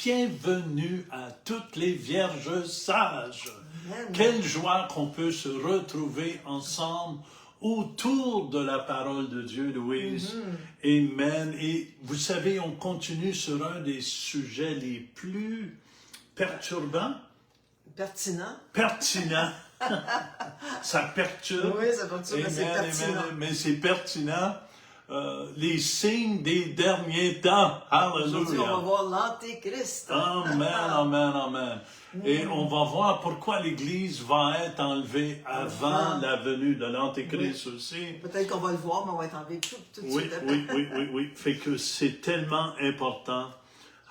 bienvenue à toutes les vierges sages. Amen. Quelle joie qu'on peut se retrouver ensemble autour de la parole de Dieu, Louise. Amen. Et vous savez, on continue sur un des sujets les plus perturbants. Pertinent. Ça perturbe. Oui, ça perturbe, mais c'est pertinent. Mais c'est pertinent. Les signes des derniers temps. Alléluia. Aujourd'hui, on va voir l'Antéchrist. Amen. Et on va voir pourquoi l'Église va être enlevée avant la venue de l'Antéchrist aussi. Peut-être qu'on va le voir, mais on va être enlevé tout de suite. Oui. Fait que c'est tellement important,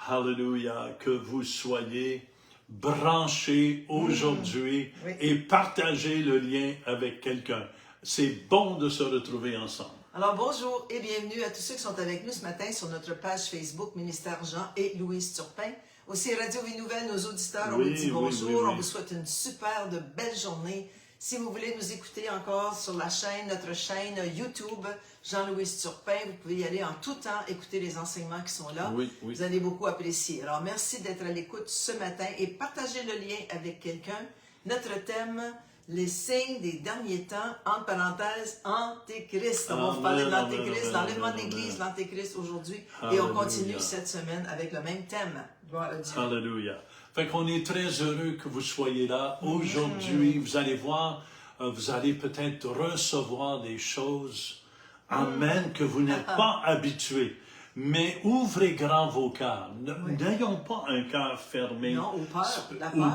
Alléluia, que vous soyez branchés aujourd'hui et partagez le lien avec quelqu'un. C'est bon de se retrouver ensemble. Alors, bonjour et bienvenue à tous ceux qui sont avec nous ce matin sur notre page Facebook, Ministère Jean et Louise Turpin. Aussi, Radio Vie Nouvelle, nos auditeurs, on vous dit bonjour. On vous souhaite une super de belle journée. Si vous voulez nous écouter encore sur la chaîne, notre chaîne YouTube, Jean-Louis Turpin, vous pouvez y aller en tout temps, écouter les enseignements qui sont là. Vous allez beaucoup apprécier. Alors, merci d'être à l'écoute ce matin et partagez le lien avec quelqu'un. Notre thème, les signes des derniers temps, entre parenthèses, Antéchrist. On va vous parler de l'Antéchrist, l'enlèvement de l'Église, l'Antéchrist aujourd'hui. Et on continue cette semaine avec le même thème. Gloire à Dieu. Alléluia. Fait qu'on est très heureux que vous soyez là. Aujourd'hui, vous allez voir, vous allez peut-être recevoir des choses, amen, que vous n'êtes pas habitués. Mais ouvrez grand vos cœurs. N'ayons pas un cœur fermé. Non, ou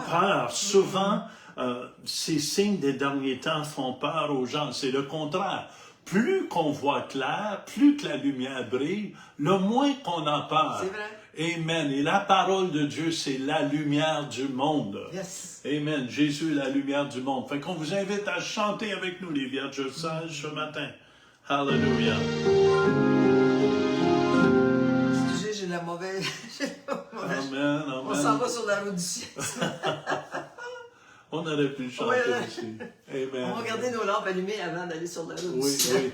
peur. Souvent, ces signes des derniers temps font peur aux gens. C'est le contraire. Plus qu'on voit clair, plus que la lumière brille, le moins qu'on a peur. C'est vrai. Amen. Et la parole de Dieu, c'est la lumière du monde. Yes. Amen. Jésus est la lumière du monde. Fait qu'on vous invite à chanter avec nous, les vierges sages, ce matin. Hallelujah. Excusez, j'ai la mauvaise. Amen. On s'en va sur la route du ciel. On aurait pu chanter aussi. Amen. On va garder nos lampes allumées avant d'aller sur la route du ciel.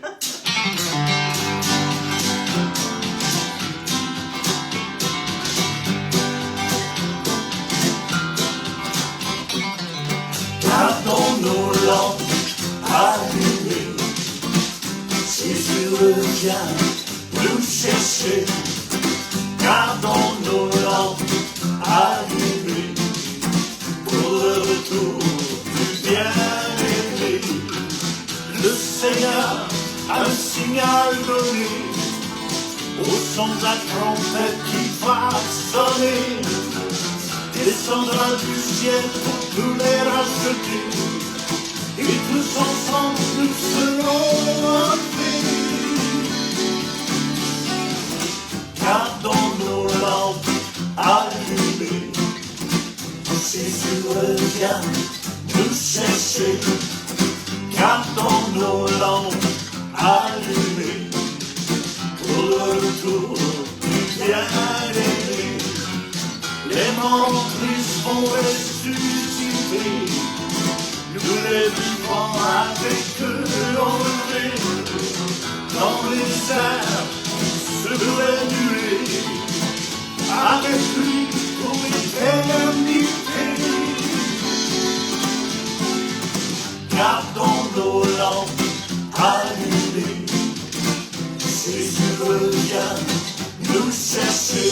Gardons nos lampes allumées. Jésus revient nous chercher. Gardons nos lampes allumées pour le retour du bien-aimé. Le Seigneur a un signal donné au son de la trompette qui va sonner. Descendra du ciel pour tous les racheter, et tous ensemble nous serons enlevés. Gardons nos lampes allumées. Jésus revient nous chercher. Gardons nos lampes allumées pour le retour du bien-aimé. Les morts vont ressusciter, nous les vivons avec eux enlevés. Dans les airs, sur les nuées, avec lui pour l'éternité. Gardons nos lampes allumées. Jésus revient nous chercher.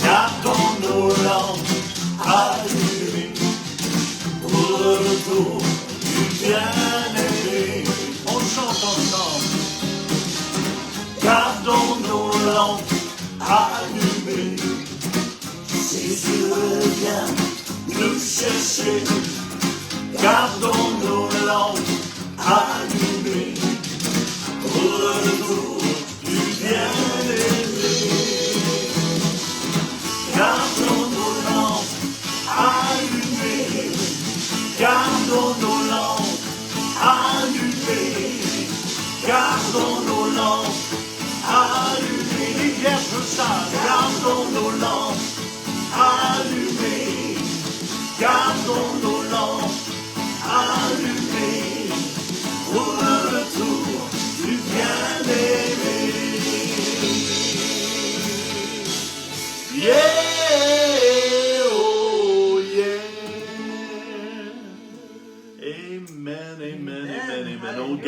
Gardons nos lampes allumées pour le retour du bien-aimé. On chante ensemble. Gardons nos lampes allumées. Jésus revient nous chercher. Gardons nos lampes allumées pour le retour du bien-aimé. Gardons nos lampes allumées. Gardons nos lampes allumées. Gardons nos lampes allumées. Les vierges sages, gardons nos lampes allumées. Gardons nos lampes allumées pour le retour du bien-aimé. Yeah!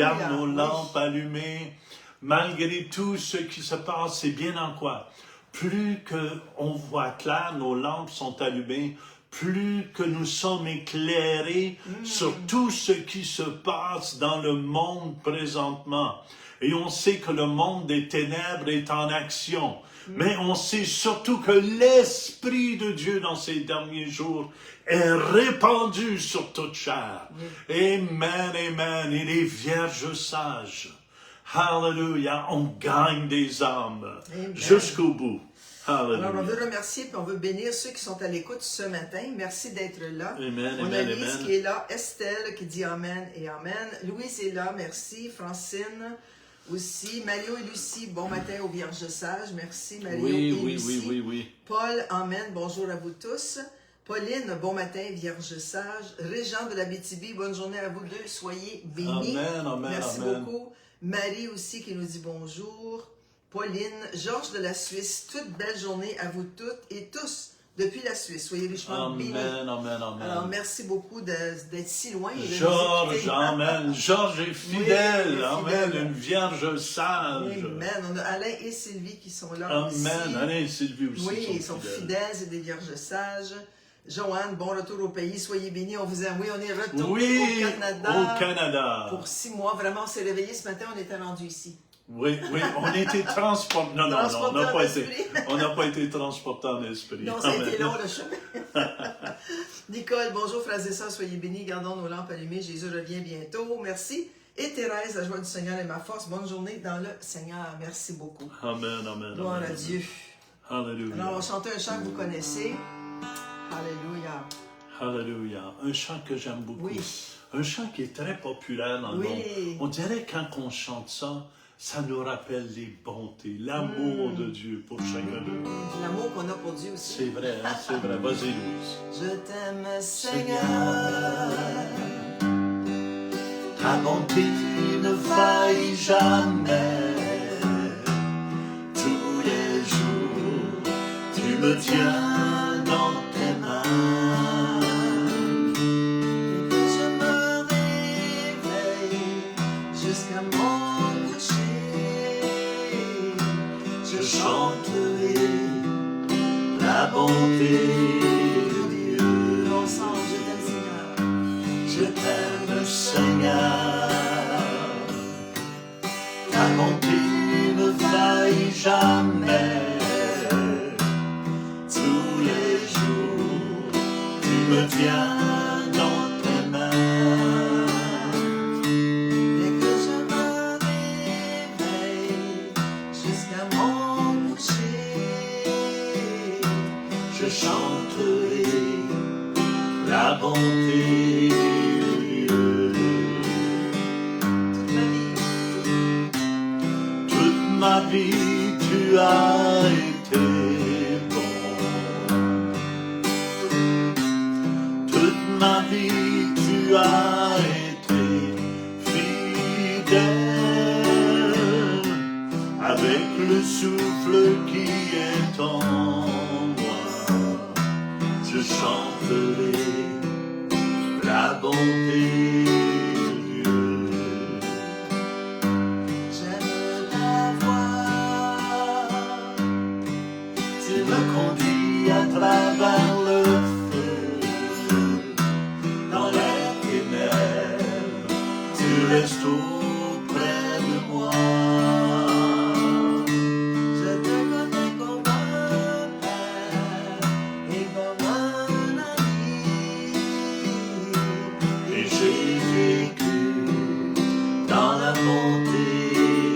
garde nos lampes allumées, malgré tout ce qui se passe. C'est bien en quoi? Plus qu'on voit clair, nos lampes sont allumées, plus que nous sommes éclairés sur tout ce qui se passe dans le monde présentement. Et on sait que le monde des ténèbres est en action. Mais on sait surtout que l'Esprit de Dieu dans ces derniers jours est répandu sur toute chair. Amen, amen. Et les vierges sages, hallelujah, on gagne des âmes jusqu'au bout. Hallelujah. Alors, on veut remercier et on veut bénir ceux qui sont à l'écoute ce matin. Merci d'être là. Amen, on a amen, Lise amen. qui est là, Estelle qui dit Amen et Amen. Louise est là, merci. Francine aussi. Mario et Lucie, bon matin aux Vierges Sages. Merci Mario et Lucie. Oui. Paul, Amen, bonjour à vous tous. Pauline, bon matin, Vierge Sage. Régent de la BTB, bonne journée à vous deux. Soyez bénis. Amen, amen, merci amen. beaucoup. Marie aussi qui nous dit bonjour. Pauline, Georges de la Suisse, toute belle journée à vous toutes et tous depuis la Suisse. Soyez richement bénis. Amen, amen, amen. Alors, merci beaucoup d'être si loin. Et de Georges, nous écouter. amen. Georges est fidèle. Oui, il est Amen. fidèle. Une vierge sage. Amen. On a Alain et Sylvie qui sont là Amen. aussi. Alain et Sylvie aussi Oui, sont ils sont fidèles. fidèles, c'est des vierges sages. Joanne, bon retour au pays, soyez bénis, on vous aime. Oui, on est retourné Oui, au Canada. au Canada. Pour 6 mois, vraiment, on s'est réveillé ce matin, on était rendu ici. Oui, on a été transportés. Non, Transportés on n'a en pas esprit. on n'a pas été transportés en esprit. Non, ça a Amen. été long le chemin. Nicole, bonjour frères et sœurs, soyez bénis, gardons nos lampes allumées, Jésus revient bientôt. Merci. Et Thérèse, la joie du Seigneur est ma force. Bonne journée dans le Seigneur. Merci beaucoup. Amen, amen. Gloire amen. à Dieu. Alléluia. Alors, on va chanter un chant que vous connaissez. Alléluia. Alléluia. Un chant que j'aime beaucoup. Oui. Un chant qui est très populaire dans le Oui. monde. On dirait quand on chante ça, ça nous rappelle les bontés, l'amour de Dieu pour chacun d'eux. L'amour qu'on a pour Dieu aussi. C'est vrai, hein, c'est vrai. Vas-y, Louise. Je t'aime, Seigneur. Ta bonté ne faillit jamais. Tous les jours, tu me tiens dans tes mains. Et que je me réveille jusqu'à mon coucher. Je chanterai la bonté de Dieu. Ensemble, je t'aime, Seigneur. Je t'aime, Seigneur. Ta bonté ne faillit jamais. Tous les jours, tu me tiens dans tes mains. Et que je me réveille jusqu'à mon coucher. Je chanterai la bonté de Dieu. Toute ma vie, Toute ma vie, tu as été bon. Toute ma vie, tu as été fidèle. Avec le souffle qui est en moi, je chanterai la bonté de Dieu. j'aime ta voix. Tu me conduis à travers le feu, dans les ténèbres, tu restes auprès de moi. Je te connais comme un père et comme un ami. Et j'ai vécu dans la bonté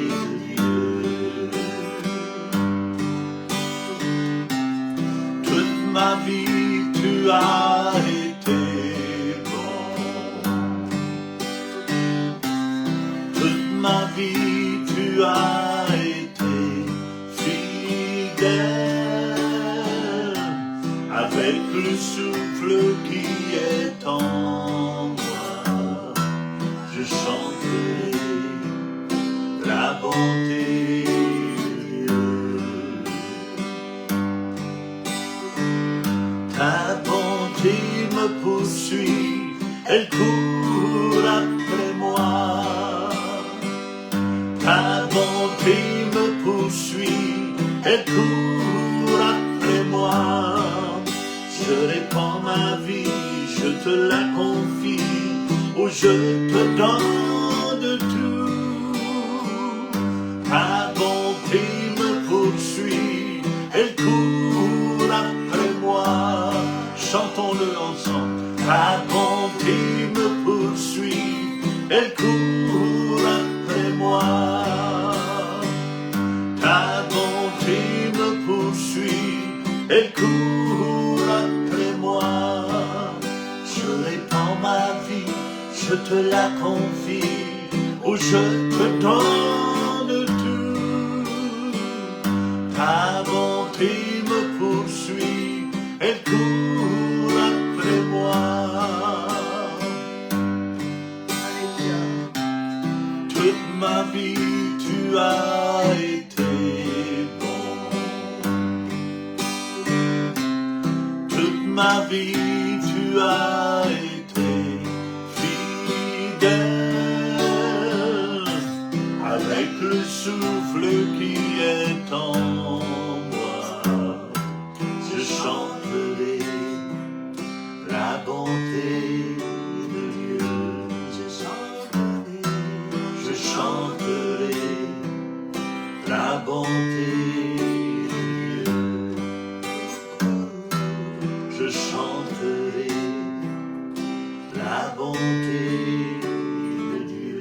de Dieu. Toute ma vie, tu as été bon. Toute ma vie, tu as été fidèle. Avec le souffle qui est en moi, je chanterai la bonté de Dieu. Ta bonté me poursuit, elle court après moi. elle court après moi. Je répands ma vie, je te la confie, oh je te donne tout. Ta bonté me poursuit, elle court après moi. Chantons-le ensemble. Ta bonté me poursuit, elle court après moi. Ta bonté me poursuit, elle court après moi. Je répands ma vie, je te la confie, oh je te donne tout. Ta bonté me poursuit, elle court après moi. Alléluia. Toute ma vie tu as été bon. Toute ma vie tu as été fidèle. Avec le souffle qui est en moi, je chanterai la bonté de Dieu. Je chanterai la bonté de Dieu. Je chanterai la bonté de Dieu.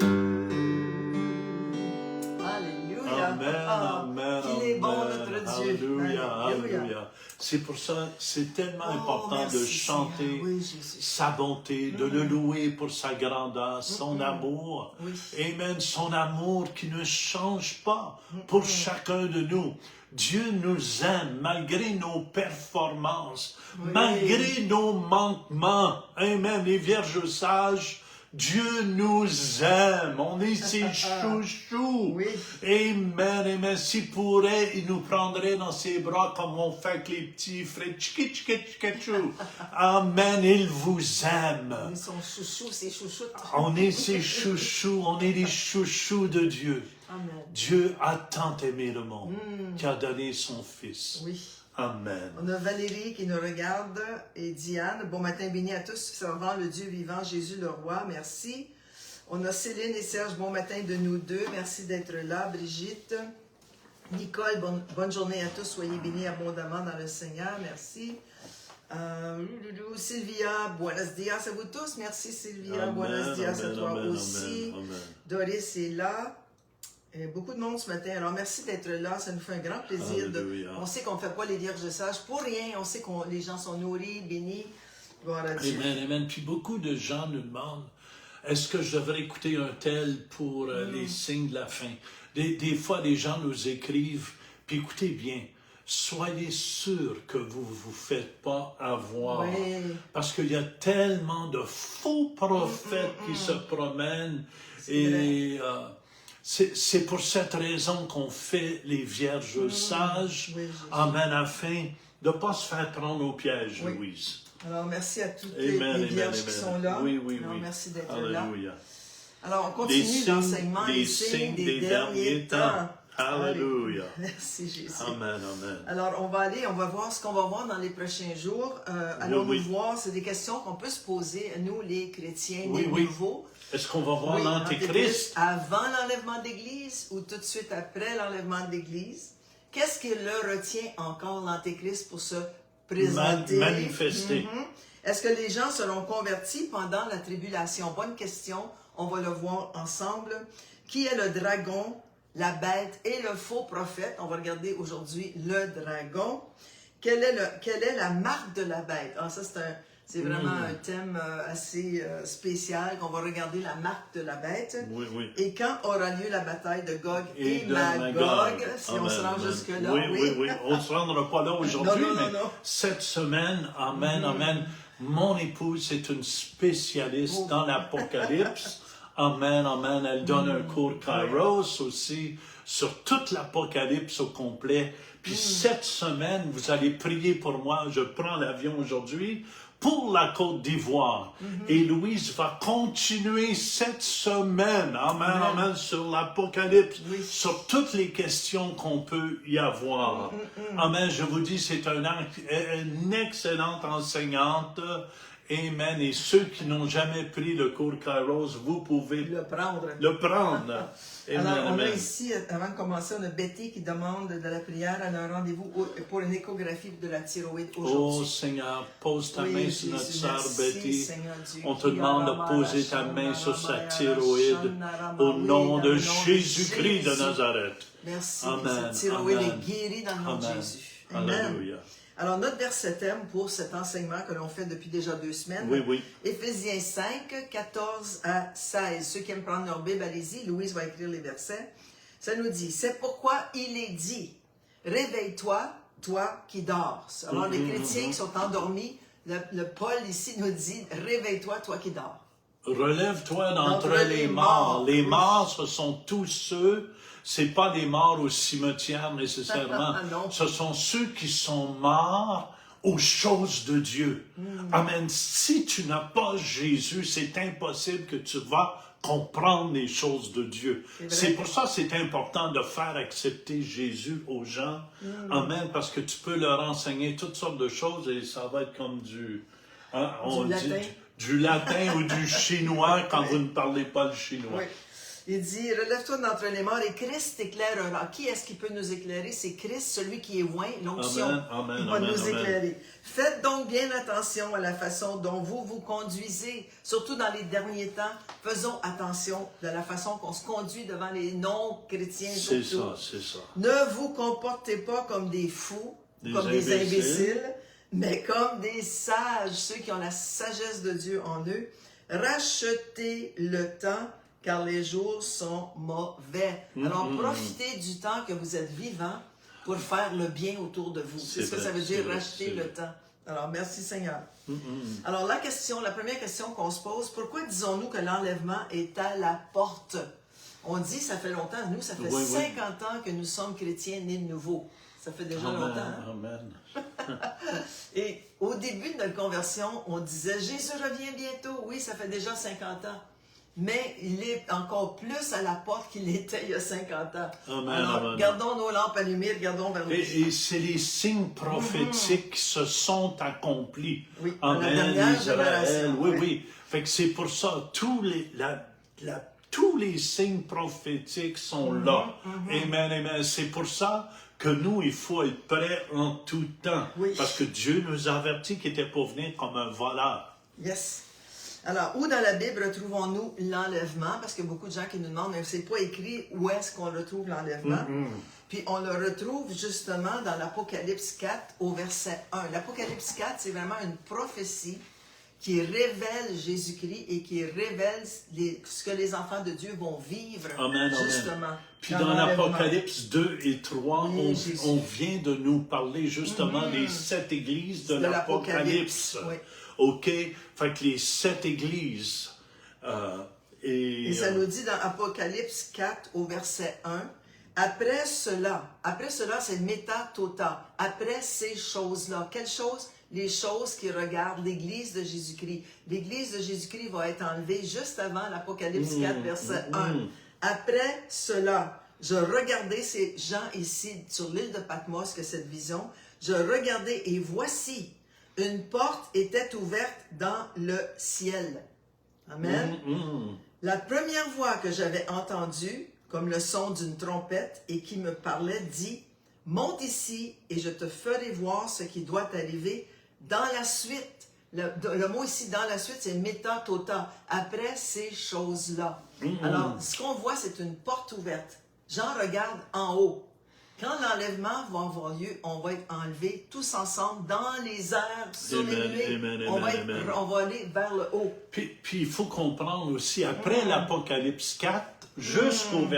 Alléluia. Amen, amen, Qu'il est bon amen. notre Dieu. Alléluia, alléluia. C'est pour ça, c'est tellement important merci, de chanter Seigneur. Oui, Jésus. sa bonté, de le louer pour sa grandeur, son amour. Oui. Amen, son amour qui ne change pas pour chacun de nous. Dieu nous aime malgré nos performances, Oui. malgré nos manquements. Amen, les vierges sages, Dieu nous aime, on est ses chouchous. Oui. Amen, amen. S'il pourrait, il nous prendrait dans ses bras comme on fait avec les petits frères. Tchiki, tchiki, tchiki, tchou. Amen, il vous aime. Ils sont chouchous, c'est chouchoutes. On est ses chouchous, on est les chouchous de Dieu. Amen. Dieu a tant aimé le monde qu'il a donné son Fils. Oui. Amen. On a Valérie qui nous regarde et Diane. Bon matin béni à tous, servant le Dieu vivant, Jésus le roi. Merci. On a Céline et Serge. Bon matin de nous deux. Merci d'être là. Brigitte. Nicole, bonne journée à tous. Soyez bénis abondamment dans le Seigneur. Merci. Sylvia, buenos dias à vous tous. Merci Sylvia. Amen, Buenos dias à amen, toi amen, aussi. amen, amen. Doris est là. Beaucoup de monde ce matin. Alors, merci d'être là. Ça nous fait un grand plaisir. On sait qu'on ne fait pas les vierges sages pour rien. On sait que les gens sont nourris, bénis. Gloire à Dieu. Amen, amen. Puis beaucoup de gens nous demandent, est-ce que je devrais écouter un tel pour les signes de la fin? Des fois, les gens nous écrivent, puis écoutez bien, soyez sûrs que vous ne vous faites pas avoir. Oui. Parce qu'il y a tellement de faux prophètes qui se promènent. Et c'est pour cette raison qu'on fait les vierges sages. Oui, amen, afin de ne pas se faire prendre au piège, Oui. Louise. Alors, merci à toutes Amen, les vierges amen, qui amen. sont là. Oui, oui, Alors, oui. merci d'être Alléluia. là. Alors, on continue l'enseignement, les signes des derniers temps. Alléluia. Merci Jésus. Amen, amen. Alors, on va voir ce qu'on va voir dans les prochains jours. Allons-nous voir, c'est des questions qu'on peut se poser, nous, les chrétiens, les nouveaux. Est-ce qu'on va voir l'Antéchrist? Avant l'enlèvement d'Église ou tout de suite après l'enlèvement d'Église? Qu'est-ce qui le retient encore, l'Antéchrist, pour se présenter? Manifester. Est-ce que les gens seront convertis pendant la tribulation? Bonne question, on va le voir ensemble. Qui est le dragon, la bête et le faux prophète? On va regarder aujourd'hui le dragon. Quelle est la marque de la bête? Ah, ça, c'est vraiment un thème assez spécial qu'on va regarder, la marque de la bête. Oui, oui. Et quand aura lieu la bataille de Gog et Magog, si on se rend jusque-là. Oui. On ne se rendra pas là aujourd'hui, mais non. cette semaine, amen, amen. Mon épouse est une spécialiste dans l'Apocalypse. Amen, amen. Elle donne un cours Kairos aussi sur toute l'Apocalypse au complet. Puis cette semaine, vous allez prier pour moi. Je prends l'avion aujourd'hui pour la Côte d'Ivoire. Et Louise va continuer cette semaine, amen, amen, sur l'Apocalypse, sur toutes les questions qu'on peut y avoir. Amen, je vous dis, c'est une excellente enseignante. Amen. Et ceux qui n'ont jamais pris le cours Kairos, vous pouvez le prendre. Amen, Alors, on a amen. ici, avant de commencer, on a Betty qui demande de la prière. Elle a un rendez-vous pour une échographie de la thyroïde aujourd'hui. Oh Seigneur, pose ta main sur notre Jésus, sœur merci, Betty. Seigneur Dieu. On te demande de poser ta main sur sa thyroïde au nom de Jésus-Christ de Nazareth. Merci. Amen. Cette thyroïde Amen. est guérie dans le nom de Amen. Jésus. Amen. Alléluia. Alors, notre verset thème pour cet enseignement que l'on fait depuis déjà 2 semaines, Oui. Éphésiens 5, 14 à 16. Ceux qui aiment prendre leur Bible, allez-y. Louise va écrire les versets. Ça nous dit, c'est pourquoi il est dit, réveille-toi, toi qui dors. Alors, les chrétiens qui sont endormis, le Paul ici nous dit, réveille-toi, toi qui dors. Relève-toi d'entre les morts. Les morts, ce sont tous ceux, c'est pas des morts au cimetière nécessairement. Non. Ce sont ceux qui sont morts aux choses de Dieu. Amen. Si tu n'as pas Jésus, c'est impossible que tu vas comprendre les choses de Dieu. C'est pour ça que c'est important de faire accepter Jésus aux gens. Amen. Parce que tu peux leur enseigner toutes sortes de choses et ça va être comme du latin ou du chinois quand vous ne parlez pas le chinois. Oui. Il dit, relève-toi d'entre les morts et Christ t'éclairera. Qui est-ce qui peut nous éclairer? C'est Christ, celui qui est oint, l'onction. Il va nous éclairer. Faites donc bien attention à la façon dont vous vous conduisez, surtout dans les derniers temps. Faisons attention de la façon qu'on se conduit devant les non-chrétiens. C'est ça. Ne vous comportez pas comme des fous, comme des imbéciles, mais comme des sages, ceux qui ont la sagesse de Dieu en eux. Rachetez le temps, car les jours sont mauvais. Alors, profitez du temps que vous êtes vivant pour faire le bien autour de vous. C'est ce que ça veut dire, racheter le temps. Alors, merci Seigneur. Alors, la première question qu'on se pose, pourquoi disons-nous que l'enlèvement est à la porte? On dit, ça fait longtemps, nous, ça fait 50 ans que nous sommes chrétiens nés de nouveau. Ça fait déjà longtemps. Hein? Amen. Et au début de notre conversion, on disait, Jésus revient bientôt. Oui, ça fait déjà 50 ans. Mais il est encore plus à la porte qu'il était il y a 50 ans. Alors, gardons nos lampes allumées, regardons vers le Et c'est les signes prophétiques qui se sont accomplis. Oui, Amen, la dernière Israël. génération. Oui. Fait que c'est pour ça, tous les signes prophétiques sont là. Amen. C'est pour ça que nous, il faut être prêts en tout temps. Oui. Parce que Dieu nous a avertis qu'il était pour venir comme un voleur. Yes. Alors, où dans la Bible retrouvons-nous l'enlèvement? Parce qu'il y a beaucoup de gens qui nous demandent, mais c'est pas écrit où est-ce qu'on retrouve l'enlèvement. Puis on le retrouve justement dans l'Apocalypse 4 au verset 1. L'Apocalypse 4, c'est vraiment une prophétie qui révèle Jésus-Christ et qui révèle ce que les enfants de Dieu vont vivre, justement. Amen. Puis dans l'Apocalypse 2 et 3, on vient de nous parler justement des 7 églises de l'Apocalypse. Oui. OK? Fait que les 7 églises. Et ça nous dit dans Apocalypse 4 au verset 1, après cela, c'est métatota, après ces choses-là. Quelles choses? Les choses qui regardent l'Église de Jésus-Christ. L'Église de Jésus-Christ va être enlevée juste avant l'Apocalypse 4, verset 1. Après cela, je regardais ces gens ici sur l'île de Patmos, que cette vision, je regardais et voici, une porte était ouverte dans le ciel. Amen. La première voix que j'avais entendue, comme le son d'une trompette, et qui me parlait, dit, « Monte ici, et je te ferai voir ce qui doit arriver dans la suite. » Le mot ici, dans la suite, c'est métatota, après ces choses-là. Alors, ce qu'on voit, c'est une porte ouverte. J'en regarde en haut. Quand l'enlèvement va avoir lieu, on va être enlevés tous ensemble dans les airs, sur les nuées. On va aller vers le haut. Puis il faut comprendre aussi, après l'Apocalypse 4, jusqu'au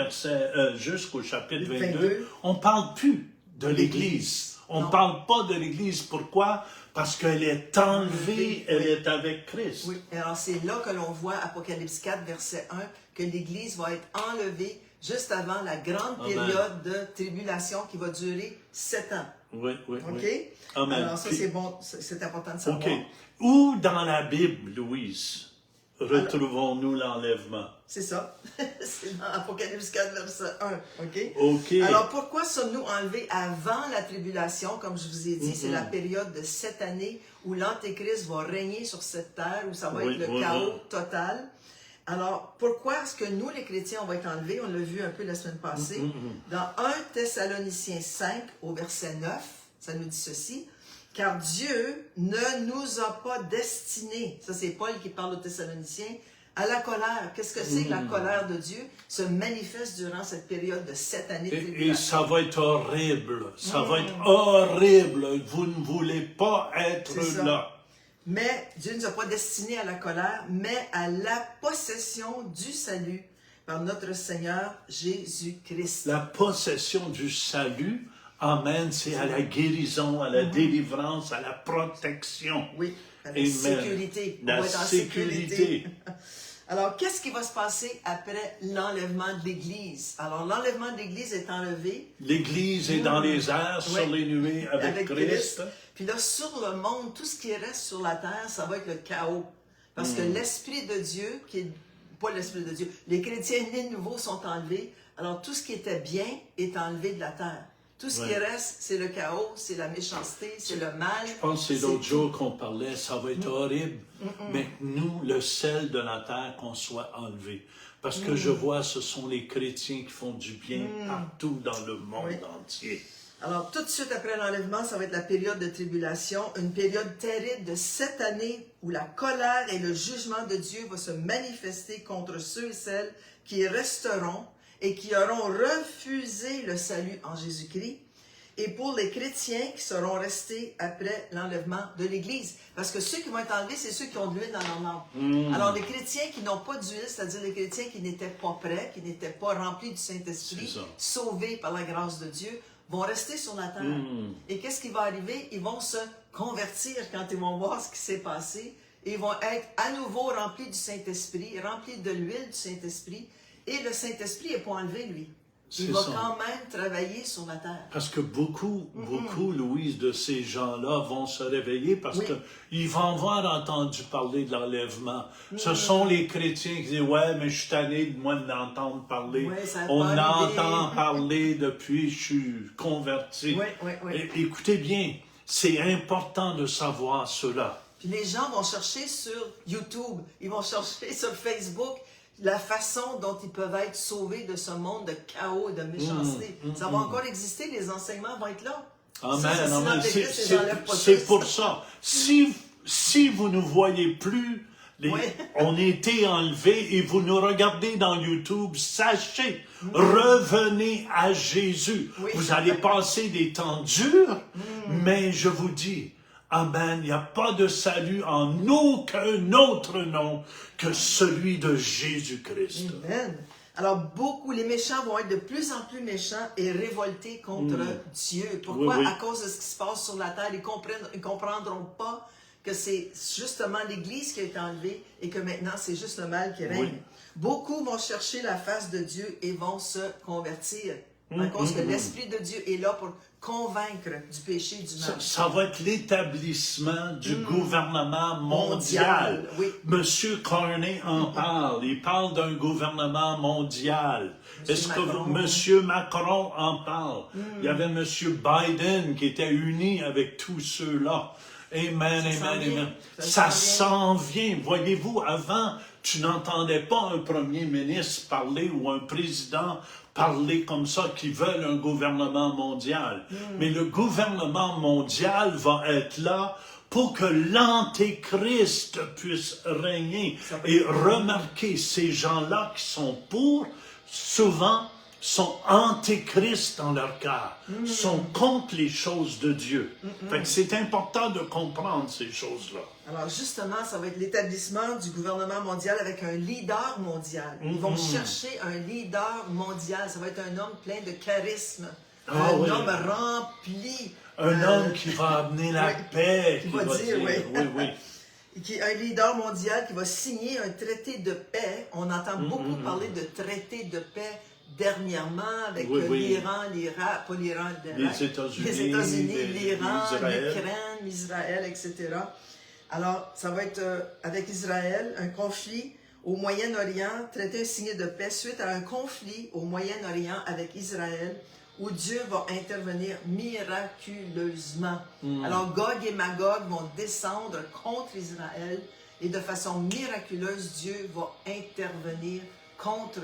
chapitre 22, on ne parle plus de l'Église. On ne parle pas de l'Église. Pourquoi? Parce qu'elle est enlevée, elle est avec Christ. Oui, alors c'est là que l'on voit, Apocalypse 4, verset 1, que l'Église va être enlevée juste avant la grande période de tribulation qui va durer 7 ans. Oui, oui, OK? oui. Amen. Alors ça, c'est bon, c'est important de savoir. OK. Où dans la Bible, Louise, retrouvons-nous l'enlèvement? C'est ça. C'est dans Apocalypse 4, verset 1. OK? OK. Alors, pourquoi sommes-nous enlevés avant la tribulation? Comme je vous ai dit, c'est la période de 7 années où l'Antéchrist va régner sur cette terre, où ça va être le chaos total. Alors, pourquoi est-ce que nous, les chrétiens, on va être enlevés? On l'a vu un peu la semaine passée. Dans 1 Thessaloniciens 5, au verset 9, ça nous dit ceci. Car Dieu ne nous a pas destinés, ça c'est Paul qui parle aux Thessaloniciens, à la colère. Qu'est-ce que c'est que la colère de Dieu se manifeste durant cette période de 7 années de tribulation? Et ça va être horrible. Ça va être horrible. Vous ne voulez pas être là. Mais Dieu ne nous a pas destinés à la colère, mais à la possession du salut par notre Seigneur Jésus-Christ. La possession du salut, amen, c'est à la guérison, à la délivrance, à la protection. Oui, à la sécurité. La sécurité. Alors, qu'est-ce qui va se passer après l'enlèvement de l'Église? Alors, l'enlèvement de l'Église est enlevé. L'Église est dans les airs, sur les nuées, avec Christ. Puis là, sur le monde, tout ce qui reste sur la terre, ça va être le chaos. Parce que l'Esprit de Dieu, qui est pas l'Esprit de Dieu, les chrétiens nés de nouveau sont enlevés. Alors, tout ce qui était bien est enlevé de la terre. Tout ce qui reste, c'est le chaos, c'est la méchanceté, c'est le mal. Je pense que c'est l'autre jour qu'on parlait, ça va être horrible. Mais nous, le sel de la terre, qu'on soit enlevé. Parce que je vois, ce sont les chrétiens qui font du bien partout dans le monde entier. Alors, tout de suite après l'enlèvement, ça va être la période de tribulation, une période terrible de 7 années où la colère et le jugement de Dieu vont se manifester contre ceux et celles qui resteront et qui auront refusé le salut en Jésus-Christ, et pour les chrétiens qui seront restés après l'enlèvement de l'Église. Parce que ceux qui vont être enlevés, c'est ceux qui ont de l'huile dans leur lampe. Alors, les chrétiens qui n'ont pas d'huile, c'est-à-dire les chrétiens qui n'étaient pas prêts, qui n'étaient pas remplis du Saint-Esprit, sauvés par la grâce de Dieu, vont rester sur la terre. Et qu'est-ce qui va arriver? Ils vont se convertir quand ils vont voir ce qui s'est passé. Et ils vont être à nouveau remplis du Saint-Esprit, remplis de l'huile du Saint-Esprit. Et le Saint-Esprit n'est pas enlevé, lui. Il va quand même travailler sur la terre. Parce que beaucoup, Louise, de ces gens-là vont se réveiller parce qu'ils vont avoir entendu parler de l'enlèvement. Ce sont les chrétiens qui disent « Ouais, mais je suis tanné de moi d'entendre parler. On entend parler depuis que je suis converti. » Écoutez bien, c'est important de savoir cela. Puis les gens vont chercher sur YouTube, ils vont chercher sur Facebook la façon dont ils peuvent être sauvés de ce monde de chaos et de méchanceté. Ça va encore exister, les enseignements vont être là. Amen, c'est pour ça. Si vous ne voyez plus, on a été enlevés et vous nous regardez dans YouTube, sachez, revenez à Jésus. Vous allez passer des temps durs, mais je vous dis, amen, il n'y a pas de salut en aucun autre nom que celui de Jésus-Christ. Amen. Alors, les méchants vont être de plus en plus méchants et révoltés contre Dieu. Pourquoi? À cause de ce qui se passe sur la terre. Ils ne comprendront pas que c'est justement l'Église qui a été enlevée et que maintenant, c'est juste le mal qui règne. Beaucoup vont chercher la face de Dieu et vont se convertir. À cause que l'Esprit de Dieu est là pour convaincre du péché du mal. Ça va être l'établissement du gouvernement mondial. Monsieur Carney en parle. Il parle d'un gouvernement mondial. Est-ce que Monsieur Macron en parle? Il y avait Monsieur Biden qui était uni avec tous ceux-là. Amen, amen. Ça s'en vient. Voyez-vous, avant, tu n'entendais pas un premier ministre parler ou un président parler comme ça, qui veulent un gouvernement mondial. Mais le gouvernement mondial va être là pour que l'Antéchrist puisse régner. Et remarquez, ces gens-là qui sont pour, souvent, sont antéchristes dans leur cœur, sont contre les choses de Dieu. Fait que c'est important de comprendre ces choses-là. Alors justement, ça va être l'établissement du gouvernement mondial avec un leader mondial. Ils vont chercher un leader mondial. Ça va être un homme plein de charisme, un homme rempli Un homme qui va amener la paix. Qui va dire, oui. Oui. Un leader mondial qui va signer un traité de paix. On entend beaucoup parler de traité de paix dernièrement avec l'Iran, l'Irak, pas l'Iran, les États-Unis, l'Iran, l'Ukraine, Israël, etc. Alors, ça va être avec Israël, un conflit au Moyen-Orient, traité signé de paix suite à un conflit au Moyen-Orient avec Israël, où Dieu va intervenir miraculeusement. Alors, Gog et Magog vont descendre contre Israël et de façon miraculeuse, Dieu va intervenir contre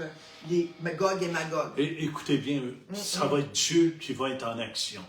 les Gog et Magog. Et écoutez bien, ça va être Dieu qui va être en action.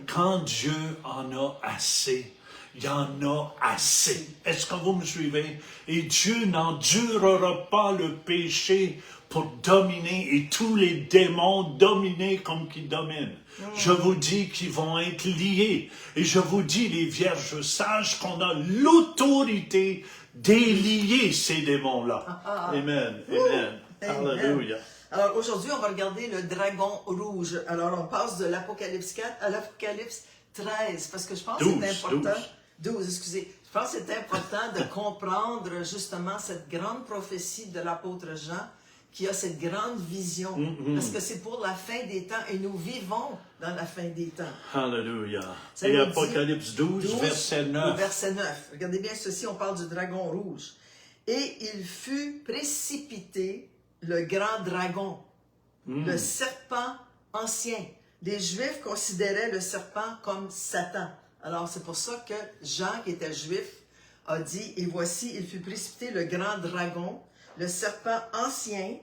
Quand Dieu en a assez, il y en a assez. Est-ce que vous me suivez? Et Dieu n'endurera pas le péché pour dominer et tous les démons dominer comme qu'ils dominent. Je vous dis qu'ils vont être liés. Et je vous dis, les vierges sages, qu'on a l'autorité délier ces démons-là. Amen. Amen. Alléluia. Alors aujourd'hui, on va regarder le dragon rouge. Alors on passe de l'Apocalypse 4 à l'Apocalypse 13, parce que je pense que c'est important. 12, excusez. Je pense que c'est important de comprendre justement cette grande prophétie de l'apôtre Jean, qui a cette grande vision, parce que c'est pour la fin des temps, et nous vivons dans la fin des temps. Alléluia. Et Apocalypse 12, verset 9. Verset 9. Regardez bien ceci, on parle du dragon rouge. Et il fut précipité, le grand dragon, le serpent ancien. Les Juifs considéraient le serpent comme Satan. Alors c'est pour ça que Jean, qui était juif, a dit, et voici, il fut précipité le grand dragon, le serpent ancien,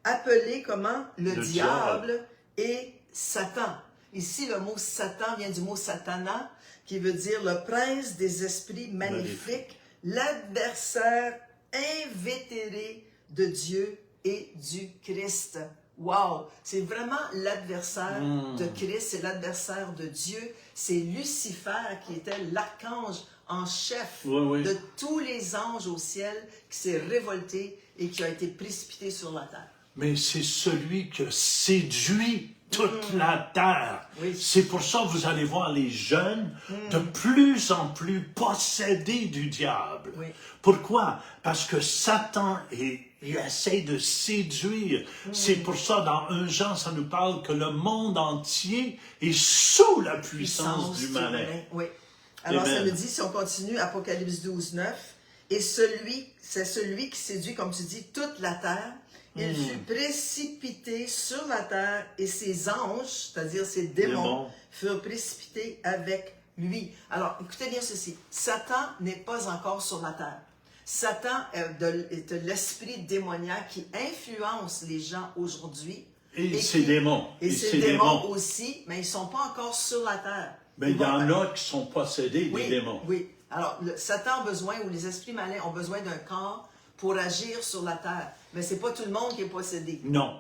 appelé comment? Le diable et Satan. Ici, le mot Satan vient du mot Satana, qui veut dire le prince des esprits maléfiques, l'adversaire invétéré de Dieu et du Christ. Wow! C'est vraiment l'adversaire de Christ, c'est l'adversaire de Dieu. C'est Lucifer qui était l'archange en chef de tous les anges au ciel qui s'est révolté et qui a été précipité sur la terre. Mais c'est celui qui a séduit toute la terre. C'est pour ça que vous allez voir les jeunes de plus en plus possédés du diable. Pourquoi? Parce que Satan il essaie de séduire. C'est pour ça, dans 1 Jean, ça nous parle que le monde entier est sous la puissance du malin. Oui. Alors, ça nous dit, si on continue, Apocalypse 12, 9, et c'est celui qui séduit, comme tu dis, toute la terre. Il fut précipité sur la terre et ses anges, c'est-à-dire ses démons, furent précipités avec lui. Alors, écoutez bien ceci. Satan n'est pas encore sur la terre. Satan est de l'esprit démoniaque qui influence les gens aujourd'hui. Et ses démons. Et ses démons aussi, mais ils ne sont pas encore sur la terre. Mais il y en a qui sont possédés des démons. Oui. Alors, Satan a besoin, ou les esprits malins ont besoin d'un corps pour agir sur la terre. Mais ce n'est pas tout le monde qui est possédé. Non.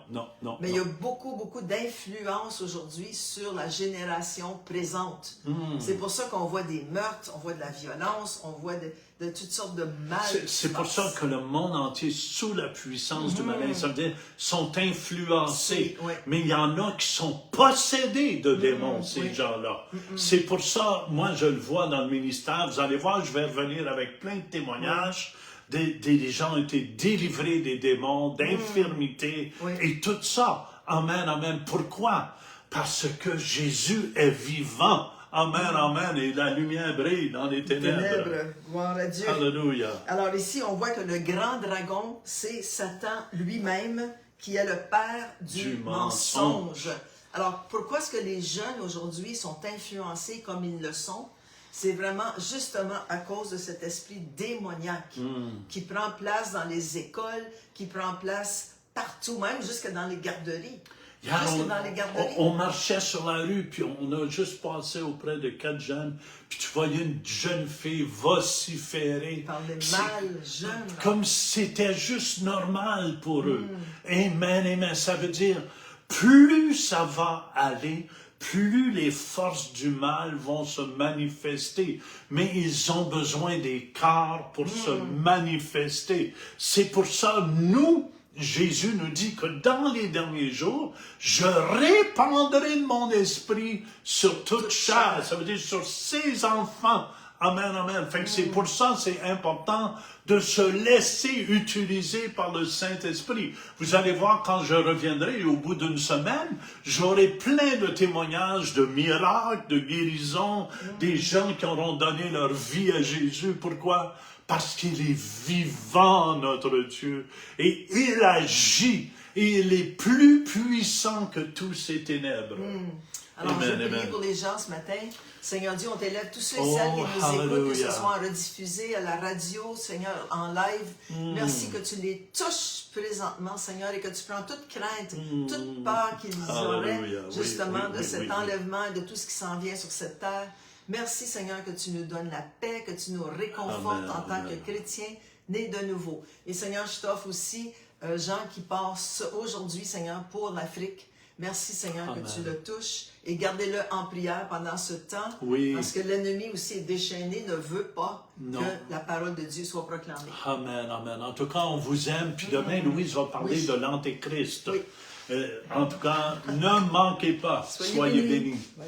Mais il y a beaucoup d'influence aujourd'hui sur la génération présente. C'est pour ça qu'on voit des meurtres, on voit de la violence, on voit de toutes sortes de mal. C'est pour ça que le monde entier est sous la puissance du malin. Ça veut dire sont influencés. Mais il y en a qui sont possédés de démons, ces gens-là. C'est pour ça, moi je le vois dans le ministère. Vous allez voir, je vais revenir avec plein de témoignages. Des gens ont été délivrés des démons, d'infirmités et tout ça. Amen, amen. Pourquoi? Parce que Jésus est vivant. Amen, amen. Et la lumière brille dans les ténèbres. Gloire à Dieu. Alléluia. Alors ici, on voit que le grand dragon, c'est Satan lui-même qui est le père du mensonge. Alors, pourquoi est-ce que les jeunes aujourd'hui sont influencés comme ils le sont? C'est vraiment justement à cause de cet esprit démoniaque qui prend place dans les écoles, qui prend place partout, même jusque dans les garderies. On marchait sur la rue, puis on a juste passé auprès de 4 jeunes, puis tu voyais une jeune fille vociférer. Par les mâles jeunes. Comme c'était juste normal pour eux. Amen, amen. Ça veut dire, plus ça va aller, plus les forces du mal vont se manifester. Mais ils ont besoin des corps pour se manifester. C'est pour ça, nous, Jésus nous dit que dans les derniers jours, je répandrai de mon esprit sur toute chair. Ça veut dire sur ses enfants. Amen, amen. Fait que c'est pour ça c'est important de se laisser utiliser par le Saint-Esprit. Vous allez voir quand je reviendrai, au bout d'une semaine, j'aurai plein de témoignages de miracles, de guérisons, des gens qui auront donné leur vie à Jésus. Pourquoi? Parce qu'il est vivant, notre Dieu, et il agit, et il est plus puissant que tous ces ténèbres. Alors, Amen, je prie amen. pour les gens ce matin. Seigneur Dieu, on t'élève tous ceux et celles qui nous écoutent, que ce soit en rediffusé, à la radio, Seigneur, en live. Merci que tu les touches présentement, Seigneur, et que tu prends toute crainte, toute peur qu'ils auraient, justement, de cet enlèvement et de tout ce qui s'en vient sur cette terre. Merci, Seigneur, que tu nous donnes la paix, que tu nous réconfortes en tant que chrétiens nés de nouveau. Et Seigneur, je t'offre aussi Jean qui passe aujourd'hui, Seigneur, pour l'Afrique. Merci, Seigneur, que tu le touches et gardez-le en prière pendant ce temps. Oui. Parce que l'ennemi aussi est déchaîné, ne veut pas que la parole de Dieu soit proclamée. Amen, amen. En tout cas, on vous aime. Puis demain, Louise va parler de l'Antéchrist. Oui. En tout cas, ne manquez pas. Soyez bénis. Oui.